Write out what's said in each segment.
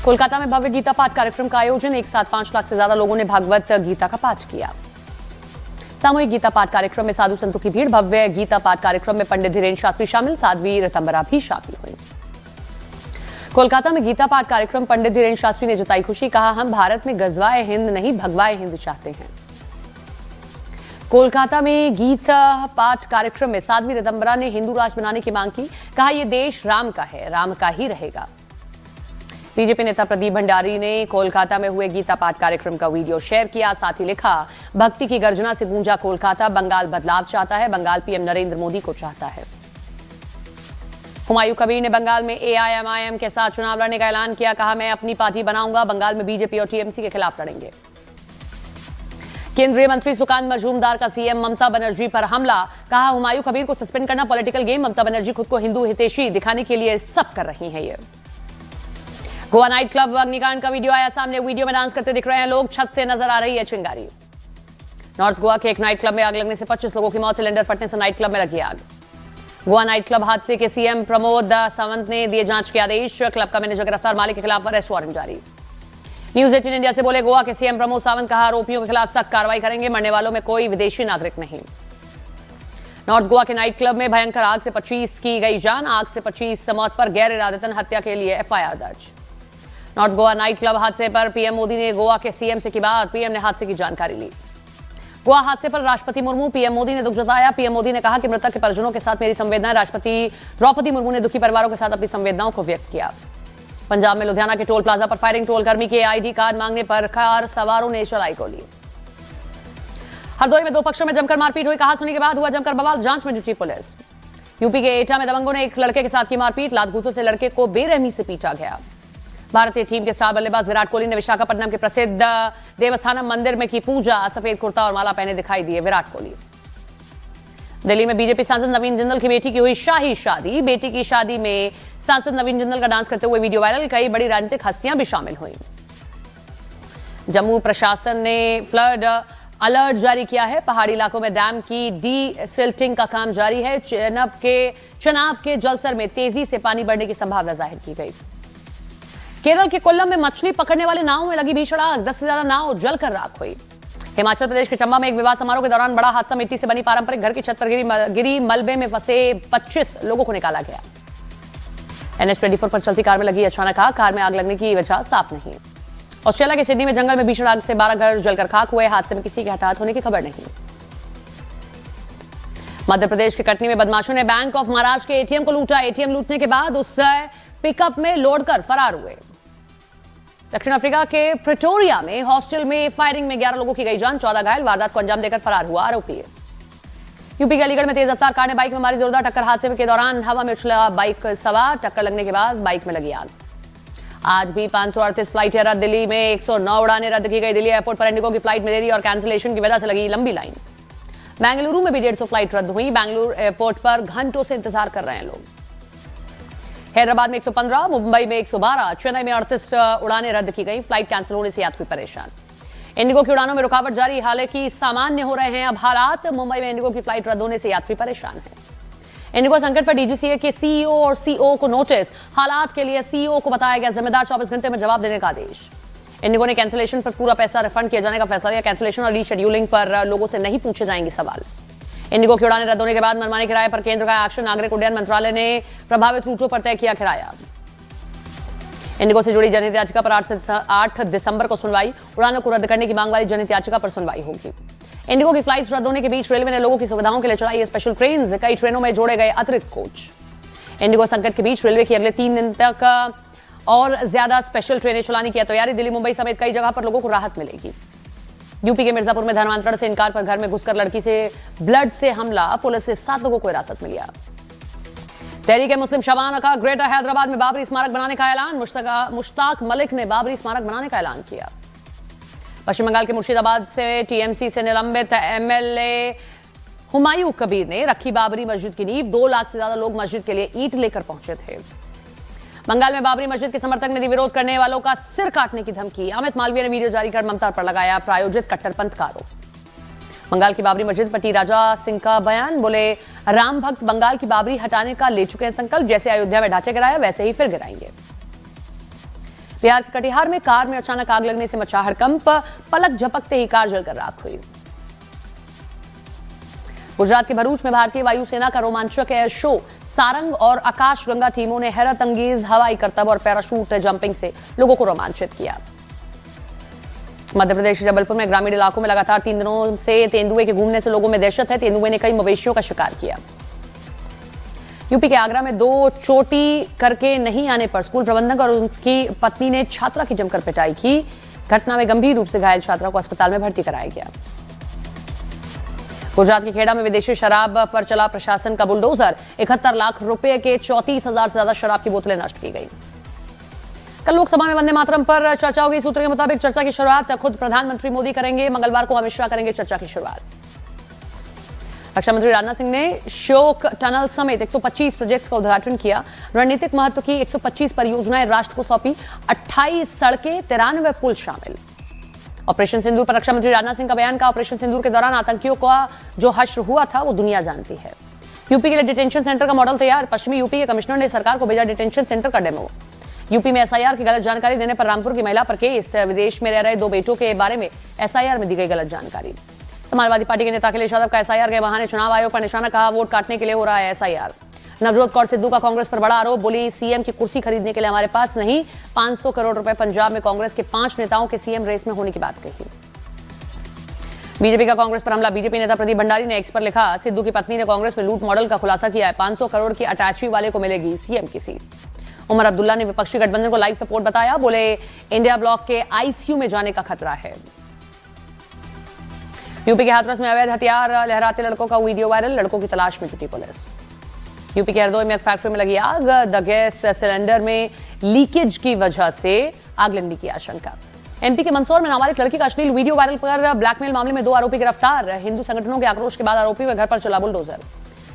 कोलकाता में भव्य गीता पाठ कार्यक्रम का आयोजन, एक साथ 5 लाख से ज्यादा लोगों ने भागवत गीता का पाठ किया। सामूहिक गीता पाठ कार्यक्रम में साधु संतों की भीड़। भव्य गीता पाठ कार्यक्रम में पंडित धीरेन्द्र शास्त्री शामिल, साध्वी ऋतंबरा भी शामिल हुई। कोलकाता में गीता पाठ कार्यक्रम, पंडित धीरेन्द्र शास्त्री ने जताई खुशी, कहा हम भारत में गजवाए हिंद नहीं भगवाए हिंद चाहते हैं। कोलकाता में गीता पाठ कार्यक्रम में साध्वी ऋतंबरा ने हिंदू राष्ट्र बनाने की मांग की, कहा यह देश राम का है, राम का ही रहेगा। बीजेपी नेता प्रदीप भंडारी ने कोलकाता में हुए गीता पाठ कार्यक्रम का वीडियो शेयर किया, साथ ही लिखा, भक्ति की गर्जना से गूंजा कोलकाता, बंगाल बदलाव चाहता है, बंगाल पीएम नरेंद्र मोदी को चाहता है। हुमायूं कबीर ने बंगाल में एआईएमआईएम के साथ चुनाव लड़ने का ऐलान किया, कहा मैं अपनी पार्टी बनाऊंगा, बंगाल में बीजेपी और टीएमसी के खिलाफ लड़ेंगे। केंद्रीय मंत्री सुकांत मजूमदार का सीएम ममता बनर्जी पर हमला, कहा हुमायूं कबीर को सस्पेंड करना पॉलिटिकल गेम, ममता बनर्जी खुद को हिंदू हितैषी दिखाने के लिए सब कर रही हैं ये। गोवा नाइट क्लब अग्निकांड का वीडियो आया सामने, वीडियो में डांस करते दिख रहे हैं लोग, छत से नजर आ रही है चिंगारी। नॉर्थ गोवा के एक नाइट क्लब में आग लगने से 25 लोगों की मौत, सिलेंडर फटने से नाइट क्लब में लगी आग। गोवा नाइट क्लब हादसे के सीएम प्रमोद सावंत ने दिए जांच के आदेश, क्लब का मैनेजर गिरफ्तार, मालिक के खिलाफ अरेस्ट वारंट जारी। न्यूज 18 इंडिया से बोले गोवा के सीएम प्रमोद सावंत, कहा आरोपियों के खिलाफ सख्त कार्रवाई करेंगे, मरने वालों में कोई विदेशी नागरिक नहीं। नॉर्थ गोवा के नाइट क्लब में भयंकर आग से 25 की गई जान, आग से 25 मौत पर गैर इरादतन हत्या के लिए एफआईआर दर्ज। नॉर्थ गोवा नाइट क्लब हादसे पर पीएम मोदी ने गोवा के सीएम से की बात, पीएम ने हादसे की जानकारी ली। गोवा हादसे पर राष्ट्रपति मुर्मू, पीएम मोदी ने दुख जताया, पीएम मोदी ने कहा कि मृतक के परिजनों के साथ मेरी संवेदनाएं, राष्ट्रपति द्रौपदी मुर्मू ने दुखी परिवारों के साथ अपनी संवेदनाओं को व्यक्त किया। पंजाब में लुधियाना के टोल प्लाजा पर फायरिंग, टोल कर्मी के आईडी कार्ड मांगने पर कार सवारों ने चलाई गोली। हरदोई में 2 पक्षों में जमकर मारपीट हुई, कहा सुनी के बाद हुआ जमकर बवाल, जांच में जुटी पुलिस। यूपी के एटा में दबंगों ने एक लड़के के साथ की मारपीट, लात घूंसों से लड़के को बेरहमी से पीटा गया। भारतीय टीम के स्टार बल्लेबाज विराट कोहली ने विशाखापट्टनम के प्रसिद्ध देवस्थानम मंदिर में की पूजा, सफेद कुर्ता और माला पहने दिखाई दिए विराट कोहली। दिल्ली में बीजेपी सांसद नवीन जिंदल की बेटी की हुई शाही शादी, बेटी की शादी में सांसद नवीन जिंदल का डांस करते हुए वीडियो वायरल, कई बड़ी राजनीतिक हस्तियां भी शामिल हुई। जम्मू प्रशासन ने फ्लड अलर्ट जारी किया है, पहाड़ी इलाकों में डैम की डी-सिल्टिंग का काम जारी है। चनाब के जलस्तर में तेजी से पानी बढ़ने की संभावना जाहिर की गई। केरल के कोल्लम में मछली पकड़ने वाले नावों में लगी भीषण आग, 10 से ज्यादा नाव जलकर राख हुई। हिमाचल प्रदेश के चंबा में एक विवाह समारोह के दौरान बड़ा हादसा, मिट्टी से बनी पारंपरिक घर की छत पर गिरी मलबे में फंसे 25 लोगों को निकाला गया। NH24 पर चलती कार में लगी अचानक आग, कार में आग लगने की वजह साफ नहीं। ऑस्ट्रेलिया के सिडनी में जंगल में भीषण आग से 12 घर जलकर खाक हुए, हादसे में किसी के हताहत होने की खबर नहीं। मध्य प्रदेश के कटनी में बदमाशों ने बैंक ऑफ महाराष्ट्र के एटीएम को लूटा, एटीएम लूटने के बाद उससे पिकअप में लोड कर फरार हुए। दक्षिण अफ्रीका के प्रिटोरिया में हॉस्टल में फायरिंग में 11 लोगों की गई जान, 14 घायल, वारदात को अंजाम देकर फरार हुआ आरोपी। यूपी के अलीगढ़ में तेज रफ्तार कार ने बाइक में मारी जोरदार टक्कर, हादसे के दौरान हवा में उछला बाइक सवार, टक्कर लगने के बाद बाइक में लगी आग। आज भी 538 फ्लाइटें रद्द, दिल्ली में 109 उड़ानें रद्द की गई। दिल्ली एयरपोर्ट पर इंडिगो की फ्लाइट में देरी और कैंसिलेशन की वजह से लगी लंबी लाइन। बेंगलुरु में भी 150 फ्लाइट रद्द हुई, बेंगलुरु एयरपोर्ट पर घंटों से इंतजार कर रहे हैं लोग। हैदराबाद में 115, मुंबई में 112, चेन्नई में 38 उड़ानें रद्द की गई, फ्लाइट कैंसिल होने से यात्री परेशान। इंडिगो की उड़ानों में रुकावट जारी, हालांकि सामान्य हो रहे हैं अब हालात। मुंबई में इंडिगो की फ्लाइट रद्द होने से यात्री परेशान है। इंडिगो संकट पर डीजीसीए के सीईओ और सीओ को नोटिस, हालात के लिए सीईओ को बताया गया जिम्मेदार, 24 घंटे में जवाब देने का आदेश। इंडिगो ने कैंसिलेशन पर पूरा पैसा रिफंड किए जाने का फैसला लिया, कैंसिलेशन और रीशेड्यूलिंग पर लोगों से नहीं पूछे जाएंगे सवाल। इंडिगो की उड़ानें रद्द होने के बाद मनमानी किराए पर केंद्र का एक्शन, नागरिक उड्डयन मंत्रालय ने प्रभावित रूटों पर तय किया किराया। इंडिगो से जुड़ी जनहित याचिका पर 8 दिसंबर को सुनवाई, उड़ानों को रद्द करने की मांग वाली जनहित याचिका पर सुनवाई होगी। इंडिगो की फ्लाइट्स रद्द होने के बीच रेलवे ने लोगों की सुविधाओं के लिए चलाई स्पेशल ट्रेन, कई ट्रेनों में जोड़े गए अतिरिक्त कोच। इंडिगो संकट के बीच रेलवे की अगले 3 दिन तक और ज्यादा स्पेशल ट्रेनें चलाने की तैयारी, दिल्ली मुंबई समेत कई जगह पर लोगों को राहत मिलेगी। यूपी के मिर्जापुर में धर्मांतरण से इनकार पर घर में घुसकर लड़की से ब्लड से हमला, पुलिस से 7 लोगों को हिरासत में लिया। तहरीक मुस्लिम शबाना का ग्रेटर हैदराबाद में बाबरी स्मारक बनाने का ऐलान, मुश्ताक मलिक ने बाबरी स्मारक बनाने का ऐलान किया। पश्चिम बंगाल के मुर्शिदाबाद से टीएमसी से निलंबित एमएलए हुमायूं कबीर ने रखी बाबरी मस्जिद की नींव, 2 लाख से ज्यादा लोग मस्जिद के लिए ईंट लेकर पहुंचे थे। बंगाल में बाबरी मस्जिद के समर्थक ने दी विरोध करने वालों का सिर काटने की धमकी, अमित मालवीय ने वीडियो जारी कर ममता पर लगाया प्रायोजित कट्टरपंथ का आरोप। बंगाल की बाबरी मस्जिद पर टी राजा सिंह का बयान, बोले राम भक्त बंगाल की बाबरी हटाने का ले चुके हैं संकल्प, जैसे अयोध्या में ढांचे गिराए वैसे ही फिर गिराएंगे। बंगाल की बाबरी मस्जिद पर टी राजा सिंह का बयान, बोले राम भक्त बंगाल की बाबरी हटाने का ले चुके हैं संकल्प, जैसे अयोध्या में ढांचे गिराए वैसे ही फिर गिराएंगे। बिहार के कटिहार में कार में अचानक आग लगने से मचा हड़कंप, पलक झपकते ही कार जलकर राख हुई। गुजरात के भरूच में भारतीय वायुसेना का रोमांचक एयर शो सारंग और आकाशगंगा टीमों ने हैरत अंगेज हवाई करतब और पैराशूट जंपिंग से लोगों को रोमांचित किया। मध्य प्रदेश के जबलपुर में ग्रामीण इलाकों में लगातार 3 दिनों से तेंदुए के घूमने से लोगों में दहशत है। तेंदुए ने कई मवेशियों का शिकार किया। यूपी के आगरा में 2 चोटी करके नहीं आने पर स्कूल प्रबंधक और उसकी पत्नी ने छात्रा की जमकर पिटाई की। घटना में गंभीर रूप से घायल छात्रा को अस्पताल में भर्ती कराया गया। गुजरात के खेड़ा में विदेशी शराब पर चला प्रशासन का बुलडोजर। 71 लाख रुपए के 34,000 से ज्यादा शराब की बोतलें नष्ट की गई। कल लोकसभा में वंदे मातरम पर चर्चा होगी। सूत्रों के मुताबिक चर्चा की शुरुआत खुद प्रधानमंत्री मोदी करेंगे। मंगलवार को अमित शाह करेंगे चर्चा की शुरुआत। रक्षा मंत्री राजनाथ सिंह ने श्योक टनल समेत 125 प्रोजेक्ट्स का उद्घाटन किया। रणनीतिक महत्व की 125 परियोजनाएं राष्ट्र को सौंपी। 28 सड़कें, 93 पुल शामिल। ऑपरेशन सिंदूर पर रक्षा मंत्री राजनाथ सिंह का बयान का ऑपरेशन सिंदूर के दौरान आतंकियों का जो हश्र हुआ था वो दुनिया जानती है। यूपी के लिए डिटेंशन सेंटर का मॉडल तैयार। पश्चिमी यूपी के कमिश्नर ने सरकार को भेजा डिटेंशन सेंटर का डेमो। यूपी में एसआईआर की गलत जानकारी देने पर रामपुर की महिला पर केस। विदेश में रह रहे 2 बेटों के बारे में एसआईआर में दी गई गलत जानकारी। समाजवादी पार्टी के नेता अखिलेश यादव का एसआईआर के बहाने चुनाव आयोग पर निशाना, कहा वोट काटने के लिए हो रहा है एसआईआर। नवजोत कौर सिद्धू का कांग्रेस पर बड़ा आरोप। बोली सीएम की कुर्सी खरीदने के लिए हमारे पास नहीं। 500 करोड़ रुपए पंजाब में कांग्रेस के 5 नेताओं के सीएम रेस में होने की बात कही। बीजेपी का कांग्रेस पर हमला। बीजेपी नेता प्रदीप भंडारी ने एक्स पर लिखा, सिद्धू की पत्नी ने कांग्रेस में लूट मॉडल का खुलासा किया है। 500 करोड़ की अटैची वाले को मिलेगी सीएम की सीट। उमर अब्दुल्ला ने विपक्षी गठबंधन को लाइव सपोर्ट बताया। बोले इंडिया ब्लॉक के आईसीयू में जाने का खतरा है। यूपी के हाथरस में अवैध हथियार लहराते लड़कों का वीडियो वायरल। लड़कों की तलाश में जुटी पुलिस। यूपी के हरदोई में एक फैक्ट्री में लगी आग। द गैस सिलेंडर में लीकेज की वजह से आग लगने की आशंका। एमपी के मंदसौर में नाबालिग लड़की का अश्लील वीडियो वायरल कर ब्लैकमेल मामले में 2 आरोपी गिरफ्तार। हिंदू संगठनों के आक्रोश के बाद आरोपियों के घर पर चला बुलडोजर।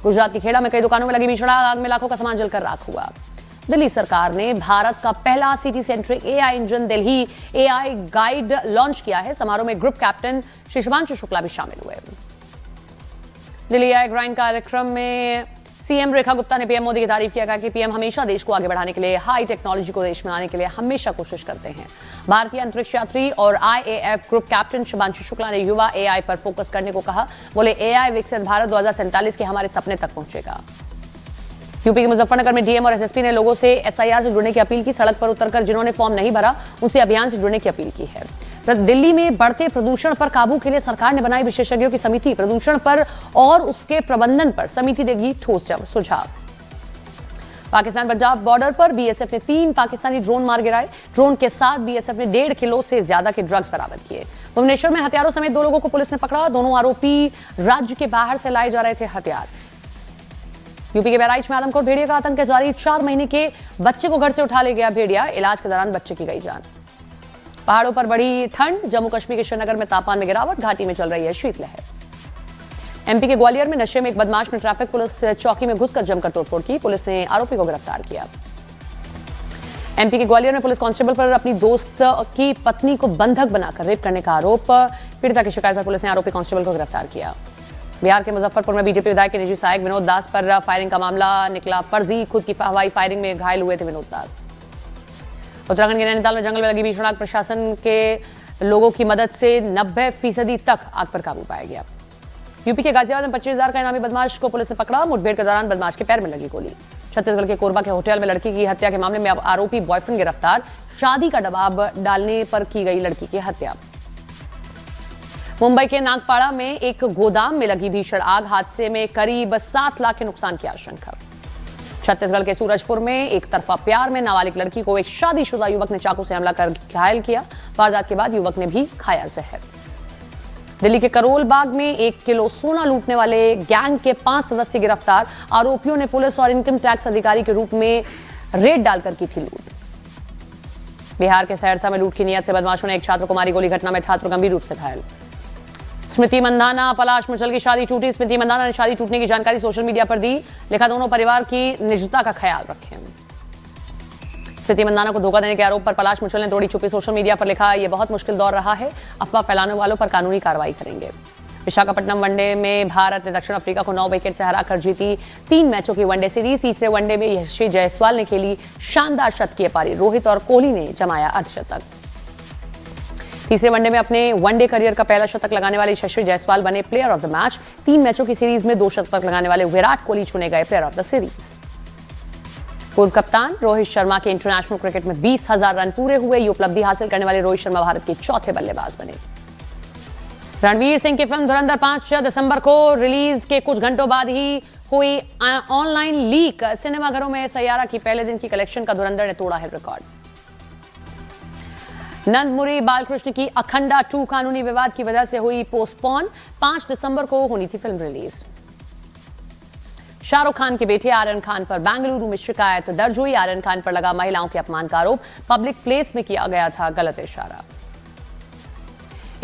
गुजरात के खेड़ा में कई दुकानों में लगी भीषण आग में लाखों का सामान जलकर राख हुआ। दिल्ली सरकार ने भारत का पहला city centric AI engine Delhi AI guide launch किया है। समारोह में ग्रुप कैप्टन श्री शुभांशु शुक्ला भी शामिल हुए। दिल्ली एआई ग्राइंड कार्यक्रम में सीएम रेखा गुप्ता ने पीएम मोदी की तारीफ किया। कहा कि पीएम हमेशा देश को आगे बढ़ाने के लिए, हाई टेक्नोलॉजी को देश में आने के लिए हमेशा कोशिश करते हैं। भारतीय अंतरिक्ष यात्री और IAF group captain Shubhanshu Shukla ने युवा एआई पर फोकस करने को कहा। बोले एआई विकसित भारत 2047 के हमारे सपने तक पहुंचेगा। यूपी के मुजफ्फरनगर में डीएम और एसएसपी ने लोगों से एसआईआर से जुड़ने की अपील की। सड़क पर उतरकर जिन्होंने फॉर्म नहीं भरा उनसे अभियान से जुड़ने की अपील की है। दिल्ली में बढ़ते प्रदूषण पर काबू के लिए सरकार ने बनाई विशेषज्ञों की समिति। प्रदूषण पर और उसके प्रबंधन पर समिति देगी ठोस सुझाव। पाकिस्तान पंजाब बॉर्डर पर बीएसएफ ने 3 पाकिस्तानी ड्रोन मार गिराए। ड्रोन के साथ बीएसएफ ने 1.5 किलो से ज्यादा के ड्रग्स बरामद किए। भुवनेश्वर में हथियारों समेत 2 लोगों को पुलिस ने पकड़ा। दोनों आरोपी राज्य के बाहर से लाए जा रहे थे हथियार। यूपी के बहराइच में आदमखोर भेड़िया का आतंक जारी। 4 महीने के बच्चे को घर से उठा ले गया भेड़िया। इलाज के दौरान बच्चे की गई जान। पहाड़ों पर बढ़ी ठंड। जम्मू कश्मीर के श्रीनगर में तापमान में गिरावट। घाटी में चल रही है शीतलहर। एमपी के ग्वालियर में नशे में एक बदमाश ने ट्रैफिक पुलिस चौकी में घुसकर जमकर तोड़फोड़ की। पुलिस ने आरोपी को गिरफ्तार किया। एमपी के ग्वालियर में पुलिस कांस्टेबल पर अपनी दोस्त की पत्नी को बंधक बनाकर रेप करने का आरोप। पीड़िता की शिकायत पर पुलिस ने आरोपी कांस्टेबल को गिरफ्तार किया। बिहार के मुजफ्फरपुर में बीजेपी विधायक के निजी सहायक विनोद दास पर फायरिंग का मामला निकला फर्जी। खुद की हवाई फायरिंग में घायल हुए थे विनोद दास। उत्तराखंड के नैनीताल में जंगल में लगी भीषण आग। प्रशासन के लोगों की मदद से 90% तक आग पर काबू पाया गया। यूपी के गाजियाबाद में 25,000 का इनामी बदमाश को पुलिस ने पकड़ा। मुठभेड़ के दौरान बदमाश के पैर में लगी गोली। छत्तीसगढ़ के कोरबा के होटल में लड़की की हत्या के मामले में अब आरोपी बॉयफ्रेंड गिरफ्तार। शादी का दबाव डालने पर की गई लड़की की हत्या। मुंबई के नागपाड़ा में एक गोदाम में लगी भीषण आग। हादसे में करीब 7 लाख के नुकसान की आशंका। छत्तीसगढ़ के सूरजपुर में एक तरफा प्यार में नाबालिग लड़की को एक शादीशुदा युवक ने चाकू से हमला कर घायल किया। वारदात के बाद युवक ने भी खाया जहर। दिल्ली के करोल बाग में 1 किलो सोना लूटने वाले गैंग के 5 सदस्य गिरफ्तार। आरोपियों ने पुलिस और इनकम टैक्स अधिकारी के रूप में रेड डालकर की थी लूट। बिहार के सहरसा में लूट की नियत से बदमाशों ने एक छात्र को मारी गोली। घटना में छात्र गंभीर रूप से घायल। स्मृति मंदाना पलाश मुचल की शादी टूटी। स्मृति मंदाना ने शादी टूटने की जानकारी सोशल मीडिया पर दी। लिखा, दोनों परिवार की निजता का ख्याल रखें। स्मृति मंदाना को धोखा देने के आरोप पर पलाश मुचल ने तोड़ी चुप्पी। सोशल मीडिया पर लिखा, यह बहुत मुश्किल दौर रहा है। अफवाह फैलाने वालों पर कानूनी कार्रवाई करेंगे। विशाखापट्टनम वनडे में भारत ने दक्षिण अफ्रीका को 9 विकेट से हराकर जीती 3 मैचों की वनडे सीरीज। तीसरे वनडे में यशस्वी जायसवाल ने खेली शानदार शतकीय पारी। रोहित और कोहली ने जमाया अर्धशतक। तीसरे वनडे में अपने वनडे करियर का पहला शतक लगाने वाले यशस्वी जायसवाल बने प्लेयर ऑफ द मैच। 3 मैचों की सीरीज में 2 शतक लगाने वाले विराट कोहली चुने गए प्लेयर ऑफ द सीरीज। पूर्व कप्तान रोहित शर्मा के इंटरनेशनल क्रिकेट में 20,000 रन पूरे हुए। ये उपलब्धि हासिल करने वाले रोहित शर्मा भारत के चौथे बल्लेबाज बने। रणवीर सिंह की फिल्म धुरंधर 5 दिसंबर को रिलीज के कुछ घंटों बाद ही हुई ऑनलाइन लीक। सिनेमाघरों में सैयारा की पहले दिन की कलेक्शन का धुरंधर ने तोड़ा है रिकॉर्ड। नंदमुरी बालकृष्ण की अखंडा 2 कानूनी विवाद की वजह से हुई पोस्टपोन। 5 दिसंबर को होनी थी फिल्म रिलीज। शाहरुख खान के बेटे आर्यन खान पर बेंगलुरु में शिकायत दर्ज हुई। आर्यन खान पर लगा महिलाओं के अपमान का आरोप। पब्लिक प्लेस में किया गया था गलत इशारा।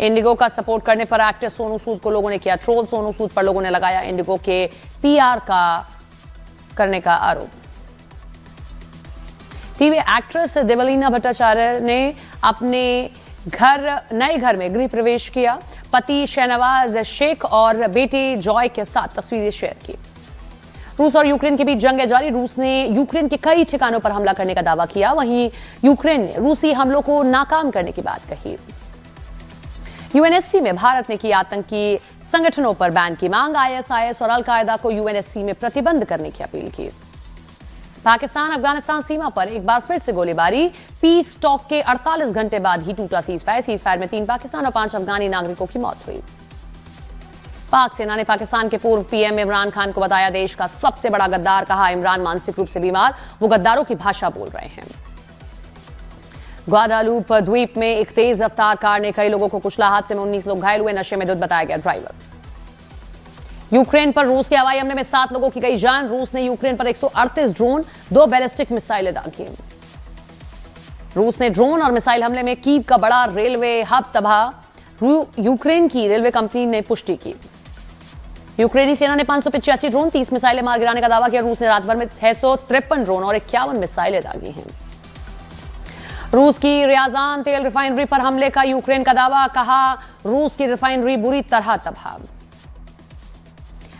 इंडिगो का सपोर्ट करने पर एक्टर सोनू सूद को लोगों ने किया ट्रोल। सोनू सूद पर लोगों ने लगाया इंडिगो के पीआर का करने का आरोप। टीवी एक्ट्रेस देवलीना भट्टाचार्य ने अपने नए घर में गृह प्रवेश किया। पति शहनवाज शेख और बेटे जॉय के साथ तस्वीरें शेयर की। रूस और यूक्रेन के बीच जंग है जारी। रूस ने यूक्रेन के कई ठिकानों पर हमला करने का दावा किया। वहीं यूक्रेन ने रूसी हमलों को नाकाम करने की बात कही। यूएनएससी में भारत ने की आतंकी संगठनों पर बैन की मांग। आईएसआईएस और अलकायदा को यूएनएससी में प्रतिबंध करने की अपील की। पाकिस्तान अफगानिस्तान सीमा पर एक बार फिर से गोलीबारी। पीस टॉक के 48 घंटे बाद ही टूटा सीजफायर में 3 पाकिस्तान और 5 अफगानी नागरिकों की मौत हुई। पाक सेना ने पाकिस्तान के पूर्व पीएम इमरान खान को बताया देश का सबसे बड़ा गद्दार। कहा इमरान मानसिक रूप से बीमार, वो गद्दारों की भाषा बोल रहे हैं। ग्वादालूप द्वीप में एक तेज रफ्तार कार ने कई लोगों को कुचला। हादसे में 19 लोग घायल हुए। नशे में धुत बताया गया ड्राइवर। यूक्रेन पर रूस के हवाई हमले में 7 लोगों की गई जान। रूस ने यूक्रेन पर 138 ड्रोन 2 बैलिस्टिक मिसाइलें दागी। रूस ने ड्रोन और मिसाइल हमले में कीव का बड़ा रेलवे हब तबाह। यूक्रेन की रेलवे कंपनी ने पुष्टि की। यूक्रेनी सेना ने 585 ड्रोन 30 मिसाइलें मार गिराने का दावा किया। रूस ने रात भर में 653 ड्रोन और 51 मिसाइलें दागी हैं। रूस की रियाजान तेल रिफाइनरी पर हमले का यूक्रेन का दावा। कहा रूस की रिफाइनरी बुरी तरह तबाह।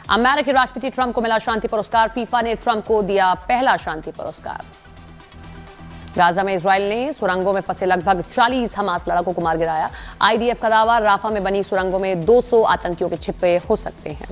अमेरिकी राष्ट्रपति ट्रंप को मिला शांति पुरस्कार। फीफा ने ट्रंप को दिया पहला शांति पुरस्कार। गाजा में इजराइल ने सुरंगों में फंसे लगभग 40 हमास लड़ाकों को मार गिराया। आईडीएफ का दावा राफा में बनी सुरंगों में 200 आतंकियों के छिपे हो सकते हैं।